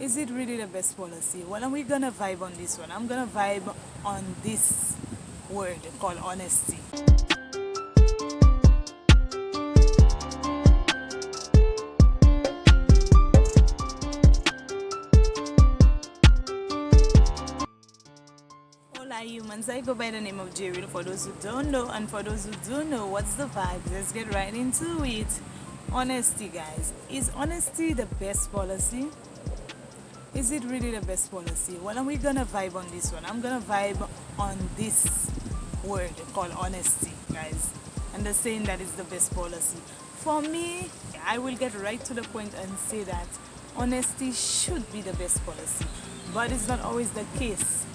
Is it really the best policy? Well, we're gonna vibe on this one. I'm gonna vibe on this word called honesty. Hola humans, I go by the name of Jerry for those who don't know, and for those who do know, what's the vibe? Let's get right into it. Honesty, guys. Is honesty the best policy? Is it really the best policy? Well, we're gonna vibe on this one. I'm gonna vibe on this word called honesty, guys. And the saying that is the best policy. For me, I will get right to the point and say that honesty should be the best policy. But it's not always the case.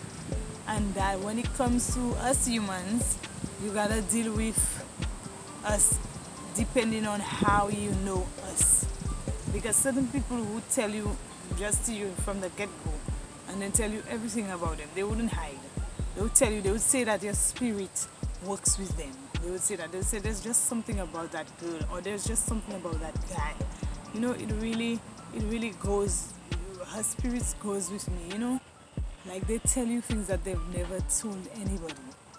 And that when it comes to us humans, you gotta deal with us depending on how you know us. Because certain people would tell you just to you from the get-go and then tell you everything about them. They wouldn't hide. They would tell you, they would say that your spirit works with them. They would say that. They would say there's just something about that girl, or there's just something about that guy. It really goes, her spirit goes with me, Like they tell you things that they've never told anybody.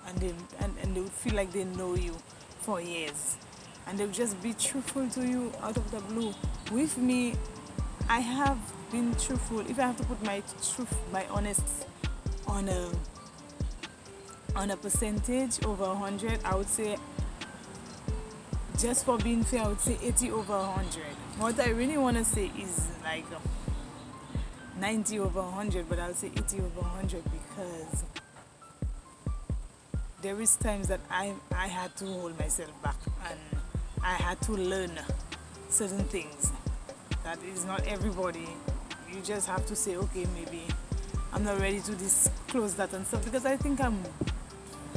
And they would feel like they know you for years. And they'll just be truthful to you out of the blue. With me, I have been truthful. If I have to put my truth, my honest on a percentage over 100, I would say, just for being fair, I would say 80 over 100. What I really want to say is like 90 over 100, but I'll say 80 over 100 because there is times that I had to hold myself back and I had to learn certain things. That is not everybody. You just have to say, okay, maybe I'm not ready to disclose that and stuff, because I think I'm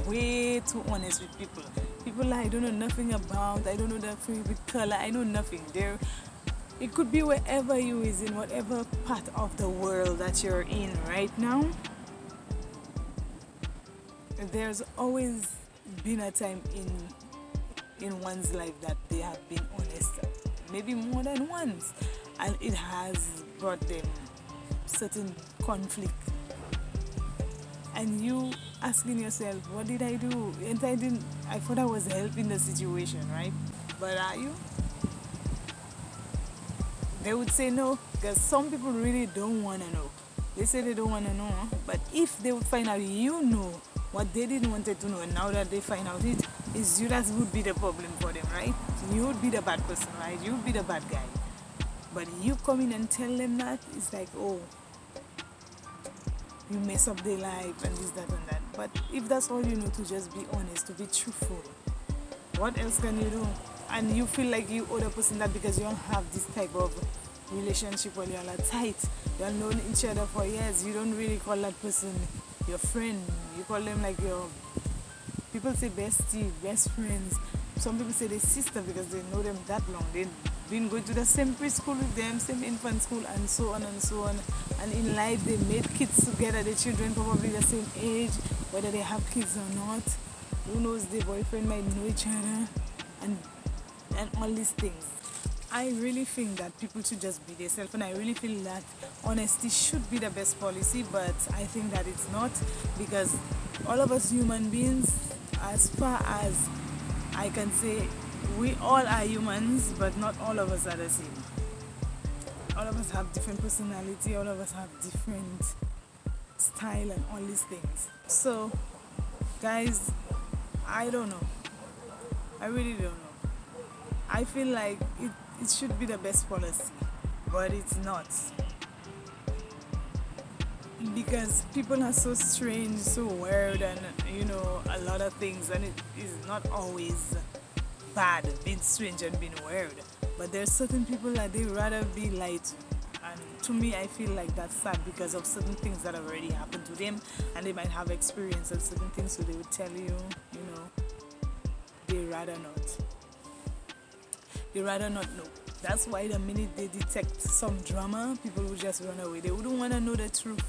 way too honest with people. People I don't know nothing about. I don't know their favorite color. I know nothing. It could be wherever you is, in whatever part of the world that you're in right now. There's always been a time in one's life that they have been honest, maybe more than once, and it has brought them certain conflict. And you asking yourself, what did I do? And I thought I was helping the situation, right? But are you? They would say no, because some people really don't want to know. They say they don't want to know, but if they would find out you know what they didn't want to know, and now that they find out it is you, that would be the problem for them, right? You would be the bad person, right? You would be the bad guy. But you come in and tell them that, it's like, oh, you mess up their life and this, that, and that. But if that's all you know, to just be honest, to be truthful, what else can you do? And you feel like you owe the person that because you don't have this type of relationship where you're like tight, you've known each other for years, you don't really call that person your friend. You call them like your, people say bestie, best friends. Some people say they sister because they know them that long. They've been going to the same preschool with them, same infant school, and so on and so on. And in life, they made kids together. The children probably the same age, whether they have kids or not. Who knows? Their boyfriend might know each other, and all these things. I really think that people should just be themselves, and I really feel that honesty should be the best policy, but I think that it's not, because all of us human beings, as far as I can say, we all are humans, but not all of us are the same. All of us have different personality, all of us have different style and all these things. So, guys, I don't know. I really don't know. I feel like it should be the best policy, but it's not. Because people are so strange, so weird, and a lot of things, and it is not always bad being strange and being weird. But there's certain people that they rather be lied to. And to me, I feel like that's sad because of certain things that have already happened to them, and they might have experience of certain things, so they would tell you, they rather not. They rather not know. That's why the minute they detect some drama, people will just run away. They wouldn't want to know the truth.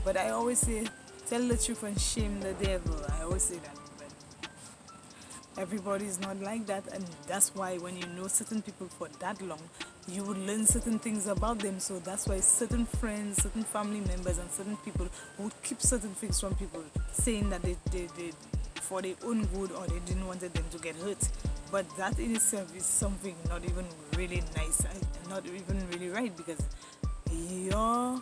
But I always say, tell the truth and shame the devil. I always say that. But everybody's not like that, and that's why when you know certain people for that long, you would learn certain things about them. So that's why certain friends, certain family members, and certain people would keep certain things from people, saying that they for their own good, or they didn't want them to get hurt. But that in itself is something not even really nice, not even really right, because your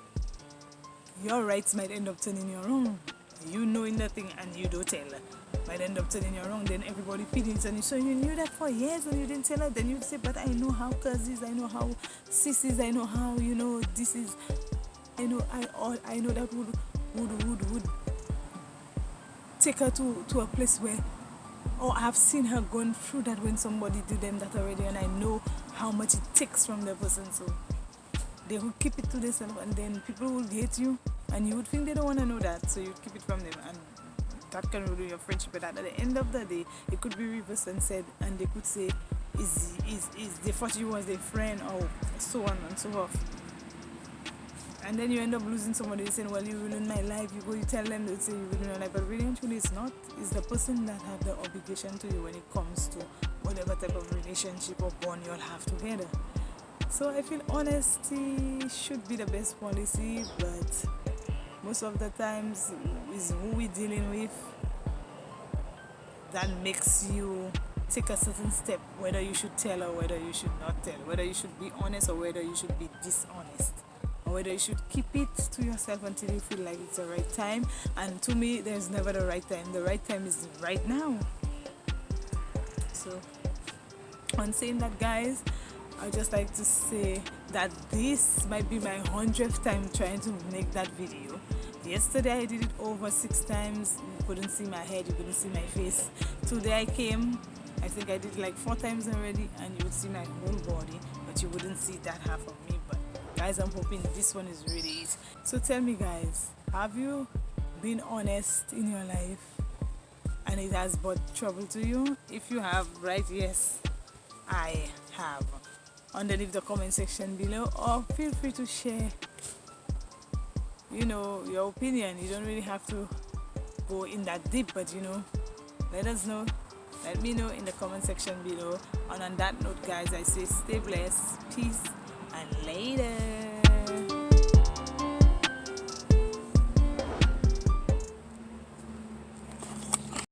your rights might end up turning your wrong. You knowing that thing and you don't tell her might end up turning you wrong. Then everybody pities and you, so you knew that for years and you didn't tell her. Then you'd say, but I know how cousins, I know how sissies, I know how, this is, I know that would take her to a place where, or I've seen her going through that when somebody did them that already, and I know how much it takes from the person. So they will keep it to themselves, and then people will hate you, and you would think they don't want to know that, so you keep it from them, and that can ruin your friendship. But at the end of the day, it could be reversed and said, and they could say, is they thought you was their friend, or so on and so forth. And then you end up losing somebody saying, well, you ruined my life. You tell them, they say you ruined my life, but really and truly it's not. It's the person that have the obligation to you when it comes to whatever type of relationship or bond you'll have together. So I feel honesty should be the best policy, but most of the times is who we're dealing with that makes you take a certain step, whether you should tell or whether you should not tell, whether you should be honest or whether you should be dishonest, or whether you should keep it to yourself until you feel like it's the right time. And to me, there's never the right time. The right time is right now. So on saying that, guys, I'd just like to say that this might be my 100th time trying to make that video. Yesterday I did it over 6 times. You couldn't see my head, you couldn't see my face. Today I came, I think I did like 4 times already, and you would see my whole body, but you wouldn't see that half of me. But guys, I'm hoping this one is really it. So tell me, guys, have you been honest in your life and it has brought trouble to you? If you have, right, yes, I have. Underneath the comment section below, or feel free to share your opinion. You don't really have to go in that deep, but let us know, let me know in the comment section below. And on that note, guys, I say stay blessed, peace, and later.